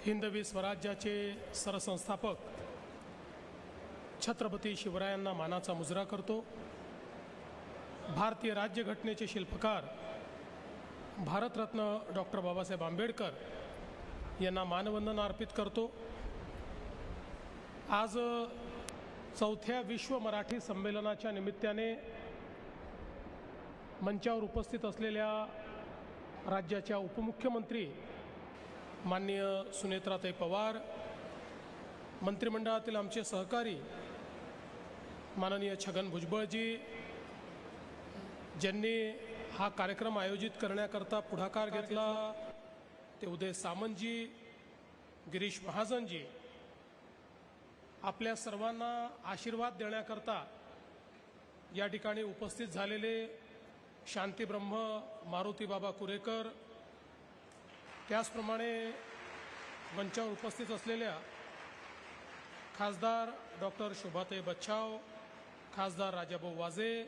हिंदवी स्वराज्याचे सरसंस्थापक छत्रपती शिवरायांना मानाचा मुजरा करतो। भारतीय राज्यघटनेचे शिल्पकार भारतरत्न डॉक्टर बाबासाहेब आंबेडकर यांना मानवंदना अर्पित करतो। आज चौथ्या विश्व मराठी संमेलनाच्या निमित्ताने मंचावर उपस्थित असलेल्या राज्याच्या उपमुख्यमंत्री माननीय सुनेत्राताई पवार, मंत्रिमंडळातील आमचे सहकारी माननीय छगन भुजबळजी, ज्यांनी हा कार्यक्रम आयोजित करण्याकरता पुढाकार घेतला, ते उदय सामंतजी, गिरीश महाजनजी, आपल्या सर्वांना आशीर्वाद देण्याकरता या ठिकाणी उपस्थित झालेले शांतीब्रह्म मारुती बाबा कुरेकर, त्याचप्रमाणे मंचावर उपस्थित असलेल्या खासदार डॉक्टर शोभाताई बच्छाव, खासदार राजाभाऊ वाजे,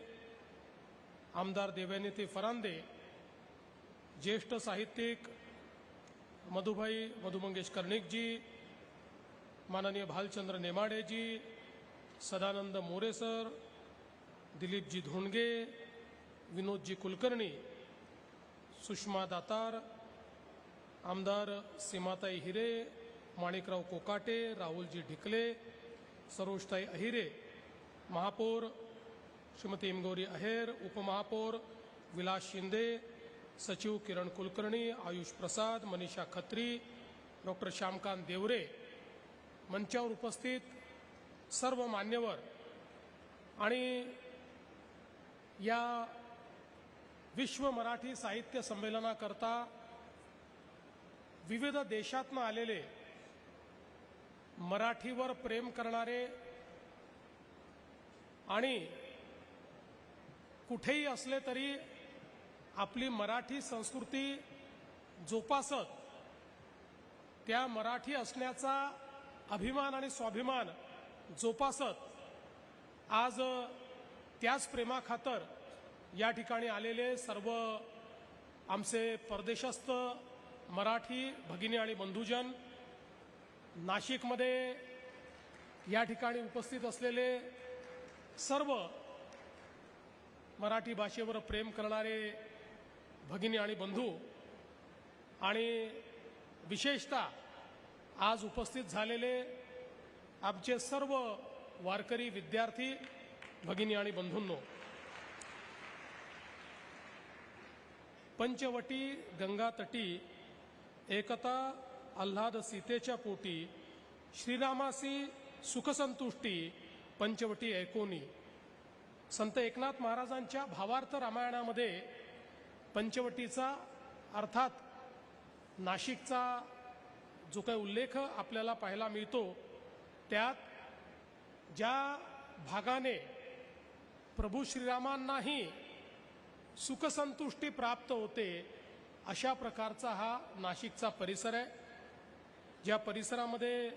आमदार देवयानीताई फरांदे, ज्येष्ठ साहित्यिक मधुभाई मधु मंगेश कर्णिकजी, माननीय भालचंद्र नेमाडेजी, सदानंद मोरे सर, दिलीपजी धोंडगे, विनोदजी कुलकर्णी, सुषमा दातार, आमदार सीमाताई हिरे, माणिकराव कोकाटे, राहुलजी ढिकले, सरोजताई अहिरे, महापौर श्रीमती इमगौरी अहेर, उपमहापौर विलास शिंदे, सचिव किरण कुलकर्णी, आयुष प्रसाद, मनीषा खत्री, डॉक्टर श्यामकांत देवरे, मंचावर उपस्थित सर्व मान्यवर आणि या विश्व मराठी साहित्य संमेलनाकरता विविध देशातून आलेले मराठीवर प्रेम करणारे आणि कुठेही असले तरी आपली मराठी संस्कृती जोपासत त्या मराठी असण्याचा अभिमान आणि स्वाभिमान जोपासत आज त्याच प्रेमाखातर या ठिकाणी आलेले सर्व आमचे परदेशस्थ मराठी भगिनी आणि बंधुजन, नाशिकमध्ये या ठिकाणी उपस्थित असलेले सर्व मराठी भाषेवर प्रेम करणारे भगिनी आणि बंधू आणि विशेषतः आज उपस्थित झालेले आमचे सर्व वारकरी विद्यार्थी भगिनी आणि बंधूंनो, पंचवटी गंगातटी एकता आल्हाद सीतेच्या पोटी, श्रीरामासी सुखसंतुष्टी पंचवटी ऐकोनी। संत एकनाथ महाराजांच्या भावार्थ रामायणामध्ये पंचवटीचा अर्थात नाशिकचा जो काही उल्लेख आपल्याला पाहायला मिळतो, त्यात ज्या भागाने प्रभू श्रीरामांनाही सुखसंतुष्टी प्राप्त होते अशा प्रकारचा हा नाशिकचा परिसर आहे। ज्या परिसरामध्ये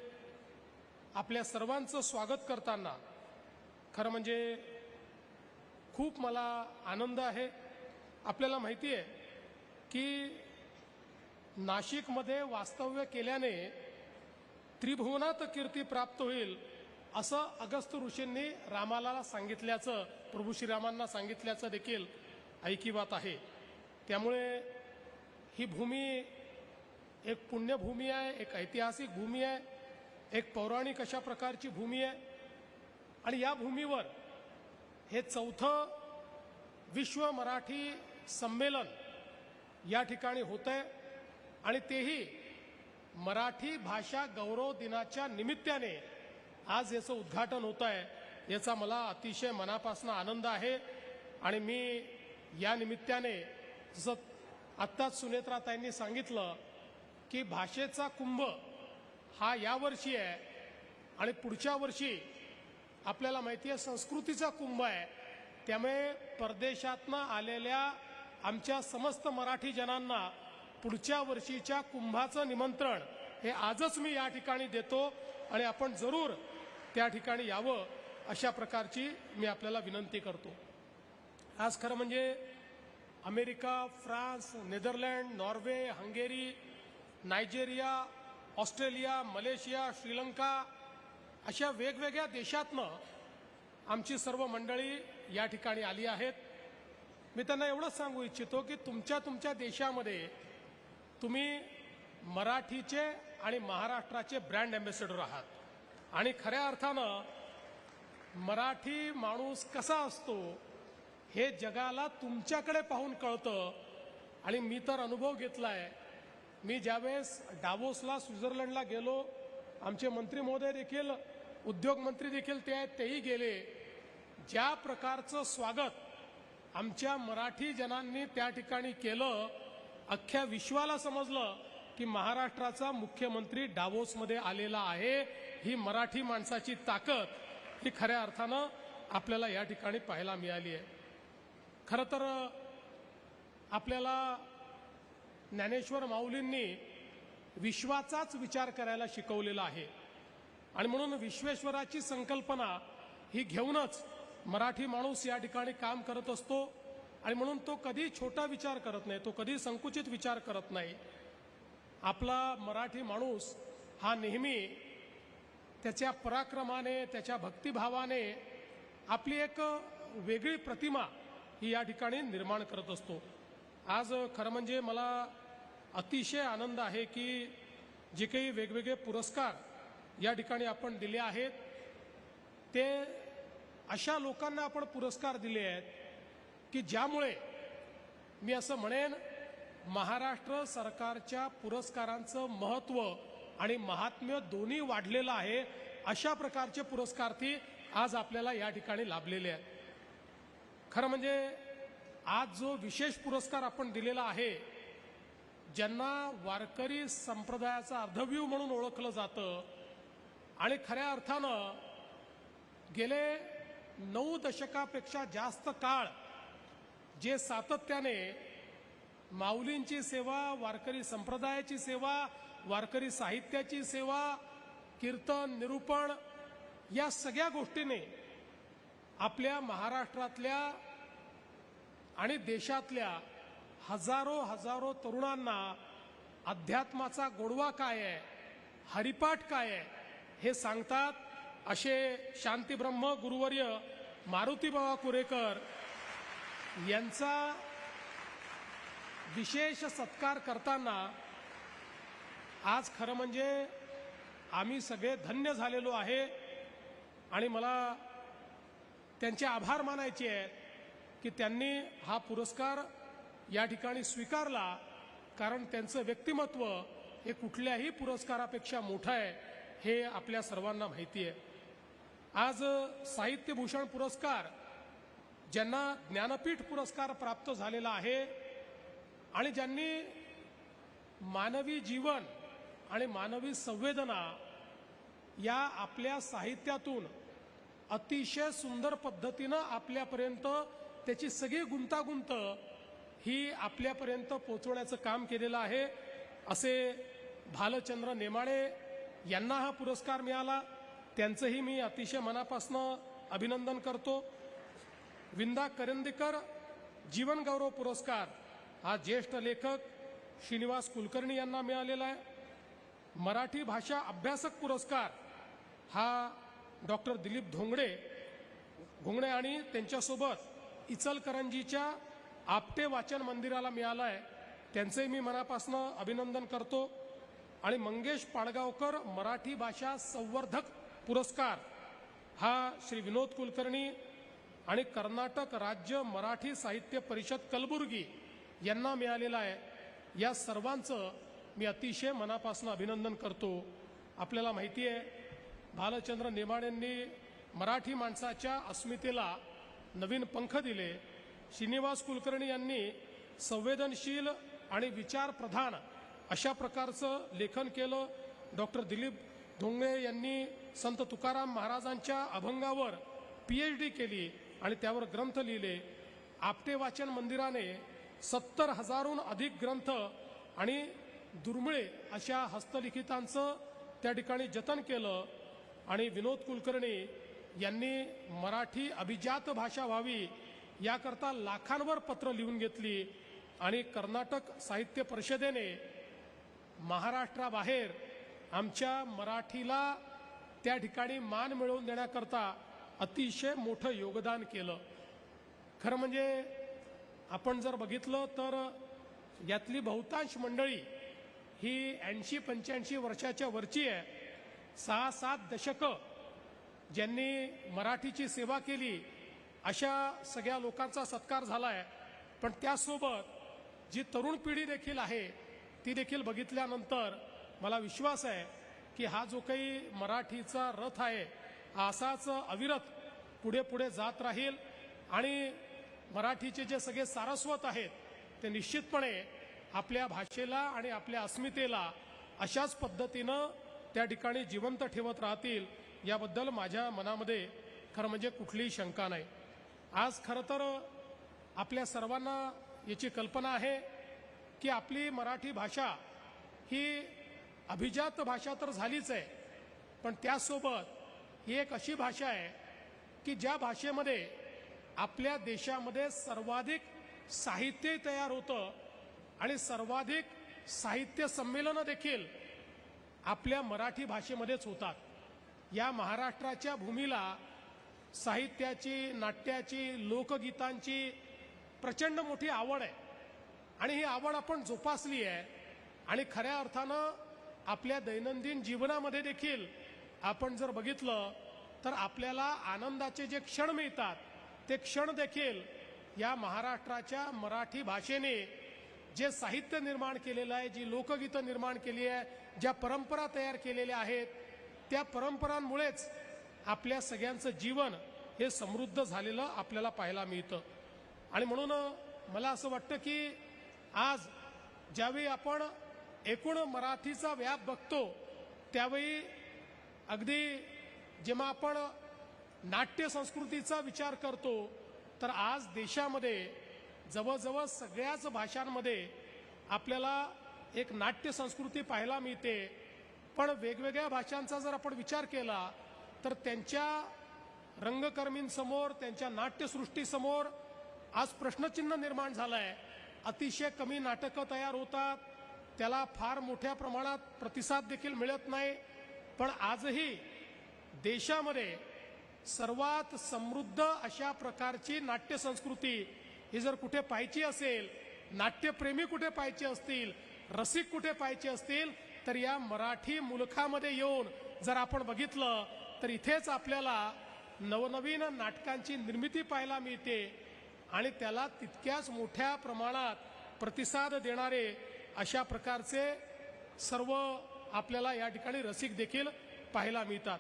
आपल्या सर्वांचं स्वागत करताना खरं म्हणजे खूप मला आनंद आहे। आपल्याला माहिती आहे की नाशिकमध्ये वास्तव्य केल्याने त्रिभुवनात कीर्ती प्राप्त होईल असं अगस्त्य ऋषींनी रामाला सांगितल्याचं, प्रभू श्रीरामांना सांगितल्याचं देखील ऐकिवात आहे। त्यामुळे ही भूमी एक पुण्यभूमी आहे, एक ऐतिहासिक भूमी आहे, एक पौराणिक अशा प्रकारची भूमी आहे आणि या भूमीवर हे चौथं विश्व मराठी संमेलन या ठिकाणी होतंय आणि तेही मराठी भाषा गौरव दिनाच्या निमित्ताने आज याचं उद्घाटन होत आहे। याचा मला अतिशय मनापासून आनंद आहे आणि मी या निमित्ताने जसं आत्ताच सुनेत्राताईंनी सांगितलं की भाषेचा कुंभ हा यावर्षी आहे आणि पुढच्या वर्षी आपल्याला माहिती आहे संस्कृतीचा कुंभ आहे। त्यामुळे परदेशातनं आलेल्या आमच्या समस्त मराठी जनांना पुढच्या वर्षीच्या कुंभाचं निमंत्रण हे आजच मी या ठिकाणी देतो आणि आपण जरूर त्या ठिकाणी यावं अशा प्रकारची मी आपल्याला विनंती करतो। आज खरं म्हणजे America, France, Netherland, Norway, Hungary, Nigeria, Australia, Malaysia, Sri Lanka अशा वेगवेगळ्या देशातनं आमची सर्व मंडळी या ठिकाणी आली आहेत. मी त्यांना एवढंच सांगू इच्छितो की तुमच्या देशामध्ये तुम्ही मराठीचे आणि महाराष्ट्राचे ब्रँड अँबॅसेडर आहात आणि खऱ्या अर्थानं मराठी माणूस कसा असतो हे जगाला तुमच्याकडे पाहून कळतं. आणि मी तर अनुभव घेतलाय. मी ज्यावेळेस डावोसला स्वित्झर्लंडला गेलो, आमचे मंत्री महोदय देखील, उद्योग मंत्री देखील ते आहेत, तेही गेले. ज्या प्रकारचं स्वागत आमच्या मराठी जनांनी त्या ठिकाणी केलं, अख्ख्या विश्वाला समजलं की महाराष्ट्राचा मुख्यमंत्री डावोसमध्ये आलेला आहे. ही मराठी माणसाची ताकद ही खऱ्या अर्थानं आपल्याला या ठिकाणी पाहायला मिळाली आहे. खरं तर आपल्याला ज्ञानेश्वर माऊलींनी विश्वाचाच विचार करायला शिकवलेला आहे आणि म्हणून विश्वेश्वराची संकल्पना ही घेऊनच मराठी माणूस या ठिकाणी काम करत असतो. आणि म्हणून तो कधी छोटा विचार करत नाही, तो कधी संकुचित विचार करत नाही. आपला मराठी माणूस हा नेहमी त्याच्या पराक्रमाने, त्याच्या भक्तिभावाने आपली एक वेगळी प्रतिमा ही या ठिकाणी निर्माण करत असतो. आज खरं म्हणजे मला अतिशय आनंद आहे की जे काही वेगवेगळे पुरस्कार या ठिकाणी आपण दिले आहेत ते अशा लोकांना आपण पुरस्कार दिले आहेत की ज्यामुळे मी असं म्हणेन महाराष्ट्र सरकारच्या पुरस्कारांचं महत्त्व आणि महात्म्य दोन्ही वाढलेलं आहे. अशा प्रकारचे पुरस्कार्थी आज आपल्याला या ठिकाणी लाभलेले आहेत. खरं म्हणजे आज जो विशेष पुरस्कार आपण दिलेला आहे, ज्यांना वारकरी संप्रदायाचा अर्धव्यूह म्हणून ओळखलं जातं आणि खऱ्या अर्थानं गेले 9 दशकापेक्षा जास्त काळ जे सातत्याने माऊलींची सेवा, वारकरी संप्रदायाची सेवा, वारकरी साहित्याची सेवा, कीर्तन, निरूपण या सगळ्या गोष्टीने आपल्या महाराष्ट्रातल्या आणि देशातल्या हजारो तरुणांना अध्यात्माचा गोडवा काय आहे, हरिपाठ काय आहे हे सांगतात. असे शांतीब्रह्म गुरुवर्य मारुतीबाबा कुरेकर यांचा विशेष सत्कार करताना आज खरं म्हणजे आम्ही सगळे धन्य झालेलो आहे. आणि मला त्यांचे आभार मानायचे आहेत की त्यांनी हा पुरस्कार या ठिकाणी स्वीकारला, कारण त्यांचं व्यक्तिमत्व हे कुठल्याही पुरस्कारापेक्षा मोठं आहे हे आपल्या सर्वांना माहिती आहे. आज साहित्यभूषण पुरस्कार ज्यांना ज्ञानपीठ पुरस्कार प्राप्त झालेला आहे आणि ज्यांनी मानवी जीवन आणि मानवी संवेदना या आपल्या साहित्यातून अतिशय सुंदर पद्धतीनं आपल्यापर्यंत त्याची सगळी गुंतागुंत ही आपल्यापर्यंत पोहोचवण्याचं काम केलेलं आहे. असे भालचंद्र नेमाळे यांना हा पुरस्कार मिळाला, त्यांचंही मी अतिशय मनापासून अभिनंदन करतो. विंदा करंदीकर जीवनगौरव पुरस्कार हा ज्येष्ठ लेखक श्रीनिवास कुलकर्णी यांना मिळालेला आहे. मराठी भाषा अभ्यासक पुरस्कार हा डॉक्टर दिलीप घोंगडे आणि त्यांच्यासोबत इचलकरंजीच्या आपटे वाचन मंदिराला मिळाला आहे, त्यांचंही मी मनापासून अभिनंदन करतो. आणि मंगेश पाडगावकर मराठी भाषा संवर्धक पुरस्कार हा श्री विनोद कुलकर्णी आणि कर्नाटक राज्य मराठी साहित्य परिषद कलबुर्गी यांना मिळालेला आहे. या सर्वांचं मी अतिशय मनापासून अभिनंदन करतो. आपल्याला माहिती आहे भालचंद्र नेमाडेंनी मराठी माणसाच्या अस्मितेला नवीन पंख दिले. श्रीनिवास कुलकर्णी यांनी संवेदनशील आणि विचारप्रधान अशा प्रकारचं लेखन केलं. डॉक्टर दिलीप धोंगडे यांनी संत तुकाराम महाराजांच्या अभंगावर PhD केली आणि त्यावर ग्रंथ लिहिले. आपटे वाचन मंदिराने 70,000हून अधिक ग्रंथ आणि दुर्मिळे अशा हस्तलिखितांचं त्या ठिकाणी जतन केलं. आणि विनोद कुलकर्णी यांनी मराठी अभिजात भाषा व्हावी याकरता लाखांवर पत्र लिहून घेतली. आणि कर्नाटक साहित्य परिषदेने महाराष्ट्राबाहेर आमच्या मराठीला त्या ठिकाणी मान मिळवून देण्याकरता अतिशय मोठं योगदान केलं। खरं म्हणजे आपण जर बघितलं तर यातली बहुतांश मंडळी ही 80-85 वर्षाच्या वरची आहे। 6-7 दशकं ज्यांनी मराठीची सेवा केली अशा सगळ्या लोकांचा सत्कार झालाय। पण त्यासोबत जी तरुण पिढी देखील आहे ती देखील बघितल्यानंतर मला विश्वास आहे की हा जो काही मराठीचा रथ आहे हा असाच अविरत पुढे पुढे जात राहील आणि मराठीचे जे सगळे सारस्वत आहेत ते निश्चितपणे आपल्या भाषेला आणि आपल्या अस्मितेला अशाच पद्धतीनं त्या ठिकाणी जिवंत ठेवत राहतील याबद्दल माझ्या मनामध्ये खरं म्हणजे कुठलीही शंका नाही। आज खरं तर आपल्या सर्वांना याची कल्पना आहे की आपली मराठी भाषा ही अभिजात भाषा तर झालीच आहे, पण त्यासोबत ही एक अशी भाषा आहे की ज्या भाषेमध्ये आपल्या देशामध्ये सर्वाधिक साहित्य तयार होतं आणि सर्वाधिक साहित्य संमेलनं देखील आपल्या मराठी भाषेमध्येच होतात। या महाराष्ट्राच्या भूमीला साहित्याची, नाट्याची, लोकगीतांची प्रचंड मोठी आवड आहे आणि ही आवड आपण जोपासली आहे आणि खऱ्या अर्थानं आपल्या दैनंदिन जीवनामध्ये देखील आपण जर बघितलं तर आपल्याला आनंदाचे जे क्षण मिळतात ते क्षण देखील या महाराष्ट्राच्या मराठी भाषेने जे साहित्य निर्माण केलेलं आहे, जी लोकगीतं निर्माण केली आहे, ज्या परंपरा तयार केलेल्या आहेत त्या परंपरांमुळेच आपल्या सगळ्यांचं जीवन हे समृद्ध झालेलं आपल्याला पाहायला मिळतं। आणि म्हणून मला असं वाटतं की आज ज्यावेळी आपण एकूण मराठीचा व्याप बघतो त्यावेळी अगदी जेव्हा आपण नाट्य संस्कृतीचा विचार करतो तर आज देशामध्ये जवळजवळ सगळ्याच भाषांमध्ये आपल्याला एक नाट्य संस्कृती पाहायला मिळते। पण वेगवेगळ्या भाषांचा जर आपण विचार केला तर त्यांच्या रंगकर्मींसमोर, त्यांच्या नाट्यसृष्टीसमोर आज प्रश्नचिन्ह निर्माण झालंय। अतिशय कमी नाटकं तयार होतात, त्याला फार मोठ्या प्रमाणात प्रतिसाद देखील मिळत नाही। पण आजही देशामध्ये सर्वात समृद्ध अशा प्रकारची नाट्य संस्कृती ही जर कुठे पाहायची असेल, नाट्यप्रेमी कुठे पाहायचे असतील, रसिक कुठे पाहायचे असतील तर या मराठी मुलखामध्ये येऊन जर आपण बघितलं तर इथेच आपल्याला नवनवीन नाटकांची निर्मिती पाहायला मिळते आणि त्याला तितक्याच मोठ्या प्रमाणात प्रतिसाद देणारे अशा प्रकारचे सर्व आपल्याला या ठिकाणी रसिक देखील पाहायला मिळतात।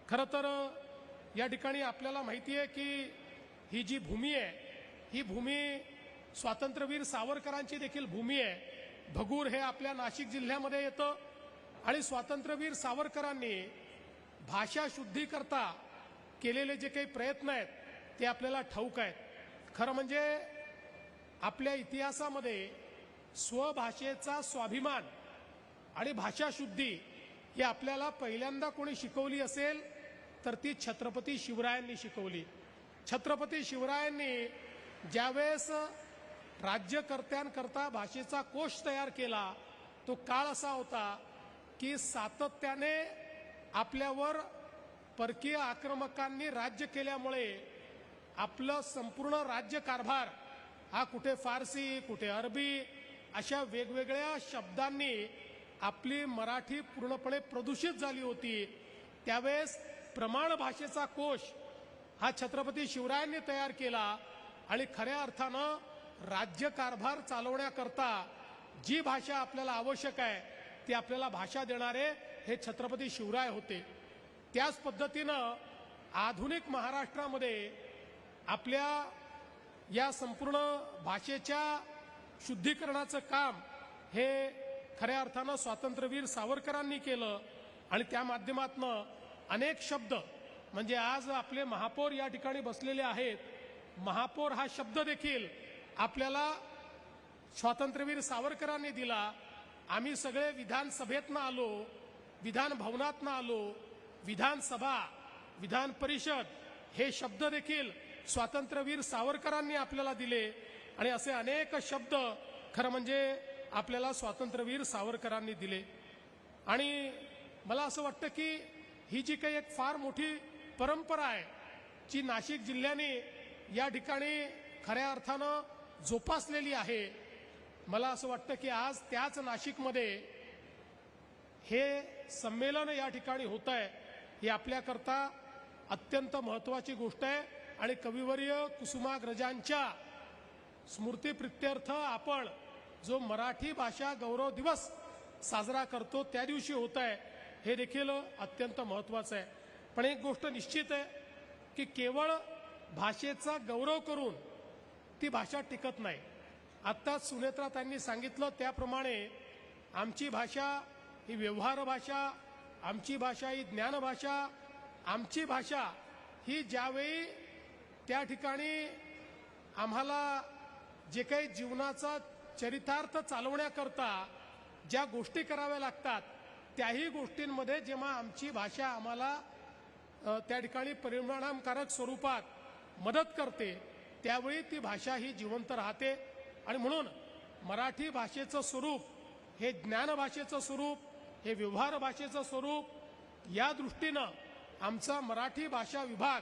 खरं तर या ठिकाणी आपल्याला माहिती आहे की ही जी भूमी आहे ही भूमी स्वातंत्र्यवीर सावरकरांची देखील भूमी आहे। भगूर हे आपल्या नाशिक जिल्ह्यामध्ये येतं आणि स्वातंत्र्यवीर सावरकरांनी भाषा शुद्धीकरता केलेले जे काही प्रयत्न आहेत ते आपल्याला ठाऊक आहेत। खरं म्हणजे आपल्या इतिहासामध्ये स्वभाषेचा स्वाभिमान आणि भाषा शुद्धी ही आपल्याला पहिल्यांदा कोणी शिकवली असेल तर ती छत्रपती शिवरायांनी शिकवली। छत्रपती शिवरायांनी ज्यावेळेस राज्यकर्त्यांकरता भाषेचा कोश तयार केला तो काळ असा होता की सातत्याने आपल्यावर परकीय आक्रमकांनी राज्य केल्यामुळे आपलं संपूर्ण राज्यकारभार हा कुठे फारसी, कुठे अरबी अशा वेगवेगळ्या शब्दांनी आपली मराठी पूर्णपणे प्रदूषित झाली होती। त्यावेळेस प्रमाण भाषेचा कोश हा छत्रपती शिवरायांनी तयार केला आणि खऱ्या अर्थानं राज्यकारभार चालवण्याकरता जी भाषा आपल्याला आवश्यक आहे ती आपल्याला भाषा देणारे हे छत्रपती शिवराय होते। त्याच पद्धतीनं आधुनिक महाराष्ट्रामध्ये आपल्या या संपूर्ण भाषेच्या शुद्धीकरणाचं काम हे खऱ्या अर्थानं स्वातंत्र्यवीर सावरकरांनी केलं आणि त्या माध्यमातनं अनेक शब्द म्हणजे आज आपले महापौर या ठिकाणी बसलेले आहेत, महापौर हा शब्द देखील आपल्याला स्वातंत्र्यवीर सावरकरांनी दिला। आम्ही सगळे विधानसभेतनं आलो, विधान भवनातनं आलो, विधानसभा, विधान परिषद हे शब्द देखील स्वातंत्र्यवीर सावरकरांनी आपल्याला दिले आणि असे अनेक शब्द खरं म्हणजे आपल्याला स्वातंत्र्यवीर सावरकरांनी दिले। आणि मला असं वाटतं की ही जी काही एक फार मोठी परंपरा आहे जी नाशिक जिल्ह्याने या ठिकाणी खऱ्या अर्थानं जोपासलेली आहे, मला असं वाटतं की आज त्याच नाशिकमध्ये हे संमेलन या ठिकाणी होत आहे, ही आपल्याकरता अत्यंत महत्त्वाची गोष्ट आहे। आणि कविवर्य कुसुमाग्रजांच्या स्मृतीप्रित्यर्थ आपण जो मराठी भाषा गौरव दिवस साजरा करतो त्या दिवशी होत आहे, हे देखील अत्यंत महत्त्वाचं आहे। पण एक गोष्ट निश्चित आहे की केवळ भाषेचा गौरव करून ती भाषा टिकत नाही। आत्ताच सुनेत्रा त्यांनी सांगितलं त्याप्रमाणे आमची भाषा ही व्यवहार भाषा, आमची भाषा ही ज्ञान भाषा, आमची भाषा ही ज्यावेळी त्या ठिकाणी आम्हाला जे काही जीवनाचा चरितार्थ चालवण्याकरता ज्या गोष्टी कराव्या लागतात त्याही गोष्टींमध्ये जेव्हा आमची भाषा आम्हाला त्या ठिकाणी परिणामकारक स्वरूपात मदत करते त्यावेळी ती भाषा ही जिवंत राहते। आणि म्हणून मराठी भाषेचं स्वरूप हे ज्ञान भाषेचं स्वरूप, हे व्यवहार भाषेचं स्वरूप, या दृष्टीनं आमचा मराठी भाषा विभाग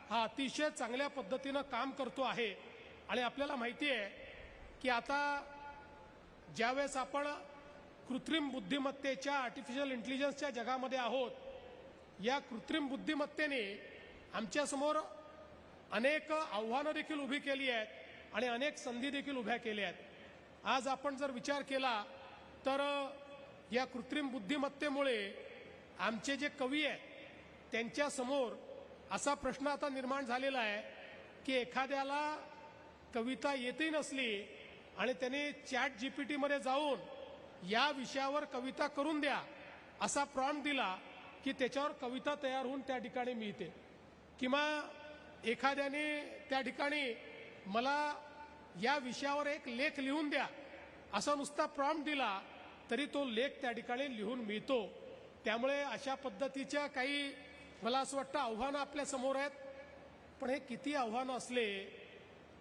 हा अतिशय चांगल्या पद्धतीनं काम करतो आहे। आणि आपल्याला माहिती आहे की आता ज्यावेळेस आपण कृत्रिम बुद्धिमत्तेच्या आर्टिफिशियल इंटेलिजन्सच्या जगामध्ये आहोत, या कृत्रिम बुद्धिमत्तेने आमच्यासमोर अनेक आव्हानं देखील उभी केली आहेत आणि अनेक संधी देखील उभ्या केल्या आहेत। आज आपण जर विचार केला तर या कृत्रिम बुद्धिमत्तेमुळे आमचे जे कवी आहेत त्यांच्यासमोर असा प्रश्न आता निर्माण झालेला आहे की एखाद्याला कविता येतही नसली आणि त्याने चॅट जीपीटीमध्ये जाऊन या विषयावर कविता करून द्या असा प्रॉम्प्ट दिला की त्याच्यावर कविता तयार होऊन त्या ठिकाणी मिळते। किंवा एखाद्याने त्या ठिकाणी मला या विषयावर एक लेख लिहून द्या असा नुसता प्रॉम्प्ट दिला तरी तो लेख त्या ठिकाणी लिहून मिळतो। त्यामुळे अशा पद्धतीच्या काही मला असं वाटतं आव्हानं आपल्या समोर आहेत। पण हे किती आव्हानं असले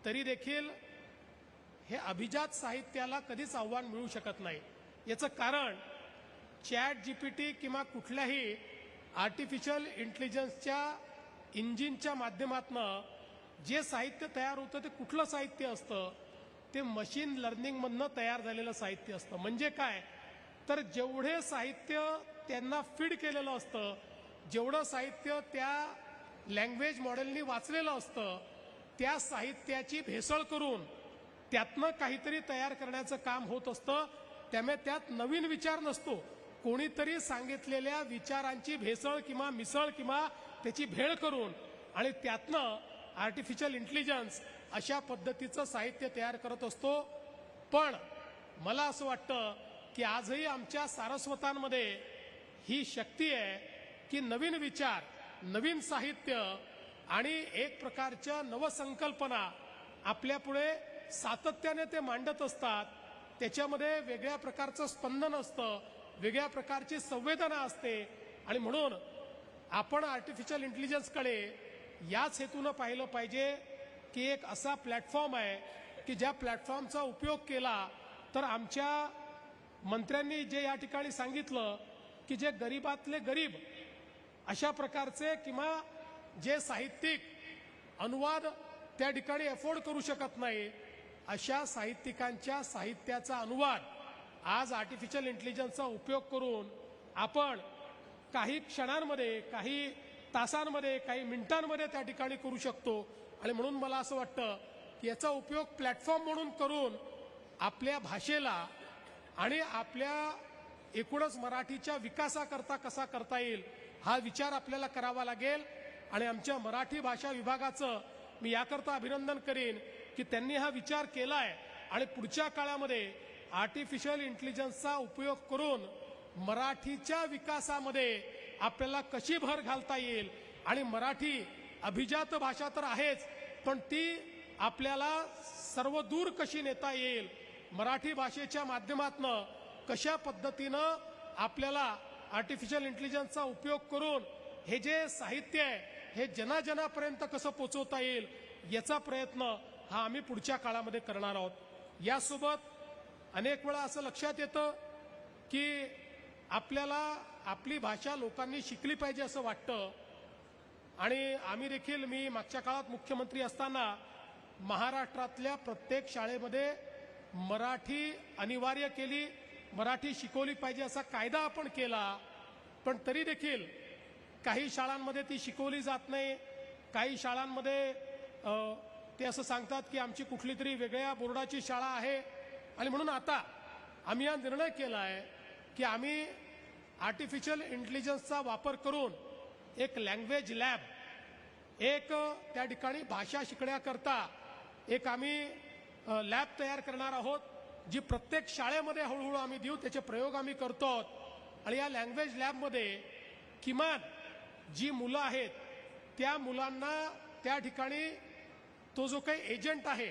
तरी देखील हे अभिजात साहित्याला कधीच आव्हान मिळू शकत नाही। याचं कारण चॅट जीपीटी किंवा कुठल्याही आर्टिफिशियल इंटेलिजन्सच्या इंजिनच्या माध्यमातनं जे साहित्य तयार होतं ते कुठलं साहित्य असतं, ते मशीन लर्निंगमधनं तयार झालेलं साहित्य असतं। म्हणजे काय तर जेवढे साहित्य त्यांना फीड केलेलं असतं, जेवढं साहित्य त्या लँग्वेज मॉडेलनी वाचलेलं असतं, त्या साहित्याची भेसळ करून त्यातनं काहीतरी तयार करण्याचं काम होत असतं। त्यामुळे त्यात नवीन विचार नसतो, कोणीतरी सांगितलेल्या विचारांची भेसळ किंवा मिसळ किंवा त्याची भेळ करून आणि त्यातनं आर्टिफिशियल इंटेलिजन्स अशा पद्धतीचं साहित्य तयार करत असतो। पण मला असं वाटतं की आजही आमच्या सारस्वतांमध्ये ही शक्ती आहे की नवीन विचार, नवीन साहित्य आणि एक प्रकारच्या नवसंकल्पना आपल्यापुढे सातत्याने ते मांडत असतात। त्याच्यामध्ये वेगळ्या प्रकारचं स्पंदन असतं, वेगळ्या प्रकारची संवेदना असते। आणि म्हणून आपण आर्टिफिशियल इंटेलिजन्सकडे याच हेतूनं पाहिलं पाहिजे की एक असा प्लॅटफॉर्म आहे की ज्या प्लॅटफॉर्मचा उपयोग केला तर आमच्या मंत्र्यांनी जे या ठिकाणी सांगितलं की जे गरीबातले गरीब अशा प्रकारचे किंवा जे साहित्यिक अनुवाद त्या ठिकाणी अफोर्ड करू शकत नाही अशा साहित्यिकांच्या साहित्याचा अनुवाद आज आर्टिफिशियल इंटेलिजन्सचा उपयोग करून आपण काही क्षणांमध्ये, काही तासांमध्ये, काही मिनिटांमध्ये त्या ठिकाणी करू शकतो। आणि म्हणून मला असं वाटतं की याचा उपयोग प्लॅटफॉर्म म्हणून करून आपल्या भाषेला आणि आपल्या एकूणच मराठीच्या विकासाकरता कसा करता येईल हा विचार आपल्याला करावा लागेल। आणि आमच्या मराठी भाषा विभागाचं मी याकरता अभिनंदन करीन की त्यांनी हा विचार केला आहे आणि पुढच्या काळामध्ये आर्टिफिशियल इंटेलिजन्सचा उपयोग करून मराठीच्या विकासामध्ये आपल्याला कशी भर घालता येईल आणि मराठी अभिजात भाषा तर आहेच पण ती आपल्याला सर्व दूर कशी नेता येईल, मराठी भाषेच्या माध्यमातून कशा पद्धतीनं आपल्याला आर्टिफिशियल इंटेलिजन्सचा उपयोग करून हे जे साहित्य आहे हे जनाजनापर्यंत कसं पोहोचवता येईल याचा प्रयत्न हा आम्ही पुढच्या काळामध्ये करणार आहोत। यासोबत अनेक वेळा असं लक्षात येतं की आपल्याला आपली भाषा लोकांनी शिकली पाहिजे असं वाटतं आणि आम्ही देखील मी मागच्या काळात मुख्यमंत्री असताना महाराष्ट्रातल्या प्रत्येक शाळेमध्ये मराठी अनिवार्य केली, मराठी शिकवली पाहिजे असा कायदा आपण केला, पण तरी देखील काही शाळांमध्ये ती शिकवली जात नाही. काही शाळांमध्ये ते असं सांगतात की आमची कुठली तरी वेगळ्या बोर्डाची शाळा आहे आणि म्हणून आता आम्ही हा निर्णय केला आहे की आम्ही आर्टिफिशियल इंटेलिजन्सचा वापर करून एक लँग्वेज लॅब, एक त्या ठिकाणी भाषा शिकण्याकरता एक आम्ही लॅब तयार करणार आहोत, जी प्रत्येक शाळेमध्ये हळूहळू आम्ही देऊ. त्याचे प्रयोग आम्ही करतो आहोत आणि या लँग्वेज लॅबमध्ये किमान जी मुलं आहेत त्या मुलांना त्या ठिकाणी तो जो काही एजंट आहे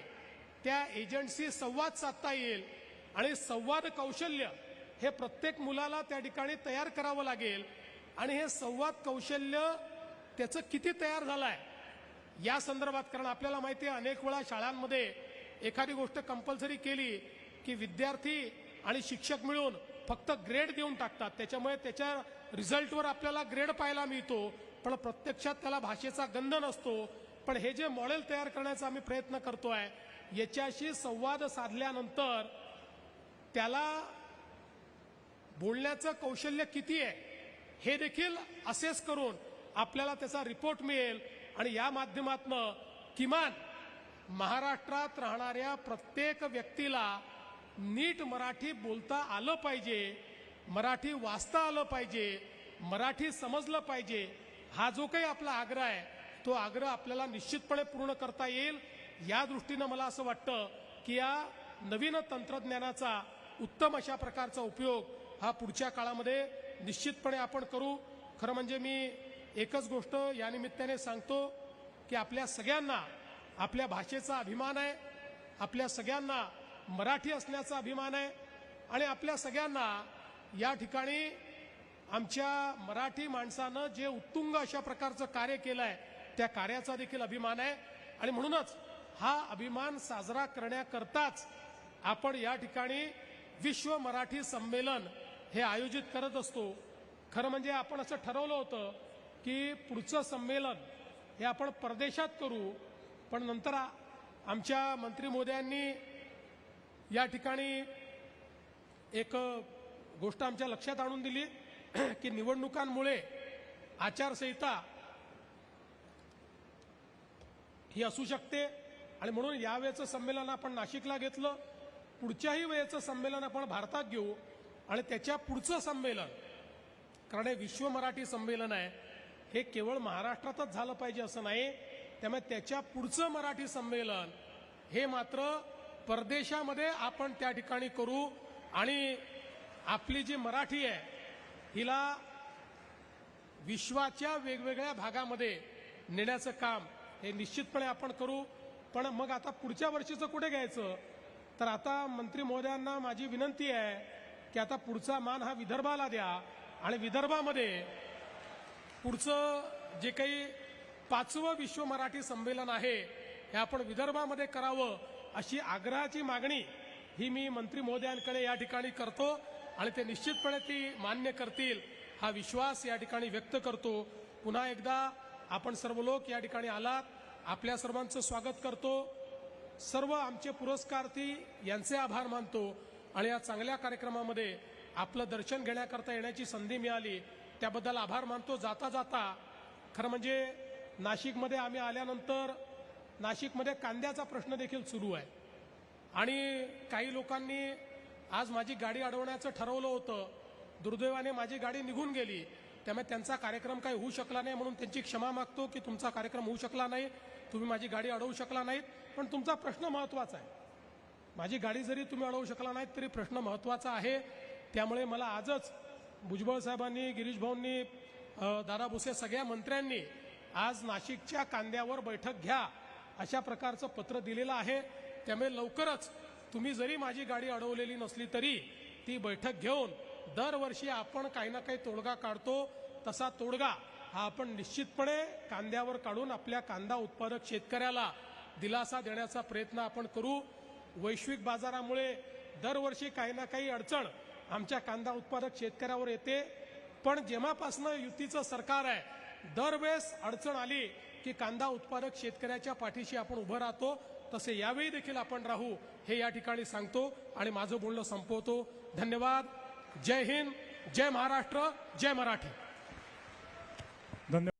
त्या एजंटशी संवाद साधता येईल आणि संवाद कौशल्य हे प्रत्येक मुलाला त्या ठिकाणी तयार करावं लागेल आणि हे संवाद कौशल्य त्याचं किती तयार झालं आहे या संदर्भात, कारण आपल्याला माहिती आहे अनेक वेळा शाळांमध्ये एखादी गोष्ट कंपल्सरी केली की विद्यार्थी आणि शिक्षक मिळून फक्त ग्रेड देऊन टाकतात, त्याच्यामुळे त्याच्या रिझल्टवर आपल्याला ग्रेड पाहायला मिळतो पण प्रत्यक्षात त्याला भाषेचा गंध नसतो. पण हे जे मॉडेल तयार करण्याचा आम्ही प्रयत्न करतोय याच्याशी संवाद साधल्यानंतर त्याला बोलण्याचं कौशल्य किती आहे हे देखील असेस करून आपल्याला त्याचा रिपोर्ट मिळेल आणि या माध्यमातून किमान महाराष्ट्रात राहणाऱ्या प्रत्येक व्यक्तीला नीट मराठी बोलता आलं पाहिजे, मराठी वाचता आलं पाहिजे, मराठी समजलं पाहिजे. हा जो काही आपला आग्रह आहे तो आग्रह आपल्याला निश्चितपणे पूर्ण करता येईल. या दृष्टीनं मला असं वाटतं की या नवीन तंत्रज्ञानाचा उत्तम अशा प्रकारचा उपयोग हा पुढच्या काळामध्ये निश्चितपणे आपण करू. खरं म्हणजे मी एकच गोष्ट या निमित्ताने सांगतो की आपल्या सगळ्यांना आपल्या भाषेचा अभिमान आहे, आपल्या सगळ्यांना मराठी असण्याचा अभिमान आहे आणि आपल्या सगळ्यांना या ठिकाणी आमच्या मराठी माणसानं जे उत्तुंग अशा प्रकारचं कार्य केलं आहे त्या कार्याचा देखील अभिमान आहे आणि म्हणूनच हा अभिमान साजरा करण्याकरताच आपण या ठिकाणी विश्व मराठी संमेलन हे आयोजित करत असतो. खरं म्हणजे आपण असं ठरवलं होतं की पुढचं संमेलन हे आपण परदेशात करू, पण नंतर आमच्या मंत्री महोदयांनी या ठिकाणी एक गोष्ट आमच्या लक्षात आणून दिली की निवडणुकांमुळे आचारसंहिता ही असू शकते आणि म्हणून यावेळेचं संमेलन आपण नाशिकला घेतलं. पुढच्याही वेळेचं संमेलन आपण भारतात घेऊ आणि त्याच्या पुढचं संमेलन, कारण हे विश्व मराठी संमेलन आहे, हे केवळ महाराष्ट्रातच झालं पाहिजे असं नाही. त्यामुळे त्याच्या पुढचं मराठी संमेलन हे मात्र परदेशामध्ये आपण त्या ठिकाणी करू आणि आपली जी मराठी आहे हिला विश्वाच्या वेगवेगळ्या भागामध्ये नेण्याचं काम हे निश्चितपणे आपण करू. पण मग आता पुढच्या वर्षीचं कुठे घ्यायचं, तर आता मंत्री महोदयांना माझी विनंती आहे की आता पुढचा मान हा विदर्भाला द्या आणि विदर्भामध्ये पुढचं जे काही 5वं विश्व मराठी संमेलन आहे हे आपण विदर्भामध्ये करावं अशी आग्रहाची मागणी ही मी मंत्री महोदयांकडे या ठिकाणी करतो आणि ते निश्चितपणे ती मान्य करतील हा विश्वास या ठिकाणी व्यक्त करतो. पुन्हा एकदा आपण सर्व लोक या ठिकाणी आलात, आपल्या सर्वांचं स्वागत करतो. सर्व आमचे पुरस्कार्थी यांचे आभार मानतो आणि या चांगल्या कार्यक्रमामध्ये आपलं दर्शन घेण्याकरता येण्याची संधी मिळाली त्याबद्दल आभार मानतो. जाता जाता खरं म्हणजे नाशिकमध्ये आम्ही आल्यानंतर नाशिकमध्ये कांद्याचा प्रश्न देखील सुरू आहे आणि काही लोकांनी आज माझी गाडी अडवण्याचं ठरवलं होतं. दुर्दैवाने माझी गाडी निघून गेली, त्यामुळे त्यांचा कार्यक्रम काही होऊ शकला नाही, म्हणून त्यांची क्षमा मागतो की तुमचा कार्यक्रम होऊ शकला नाही, तुम्ही माझी गाडी अडवू शकला नाहीत. पण तुमचा प्रश्न महत्त्वाचा आहे. माझी गाडी जरी तुम्ही अडवू शकला नाहीत तरी प्रश्न महत्त्वाचा आहे. त्यामुळे मला आजच भुजबळ साहेबांनी, गिरीश भाऊंनी, दादा भुसे सगळ्या मंत्र्यांनी आज नाशिकच्या कांद्यावर बैठक घ्या अशा प्रकारचं पत्र दिलेलं आहे. त्यामुळे लवकरच तुम्ही जरी माझी गाडी अडवलेली नसली तरी ती बैठक घेऊन दरवर्षी आपण काही ना काही तोडगा काढतो, तसा तोडगा हा आपण निश्चितपणे कांद्यावर काढून आपल्या कांदा उत्पादक शेतकऱ्याला दिलासा देण्याचा प्रयत्न आपण करू. वैश्विक बाजारामुळे दरवर्षी काही ना काही अडचण आमच्या कांदा उत्पादक शेतकऱ्यावर येते, पण जेव्हापासनं युतीचं सरकार आहे दरवेळेस अडचण आली की कांदा उत्पादक शेतकऱ्याच्या पाठीशी आपण उभं राहतो, तसे यावेळी देखील आपण राहू हे या ठिकाणी सांगतो आणि माझं बोलणं संपवतो. धन्यवाद. जय हिंद, जय महाराष्ट्र, जय मराठी. धन्यवाद.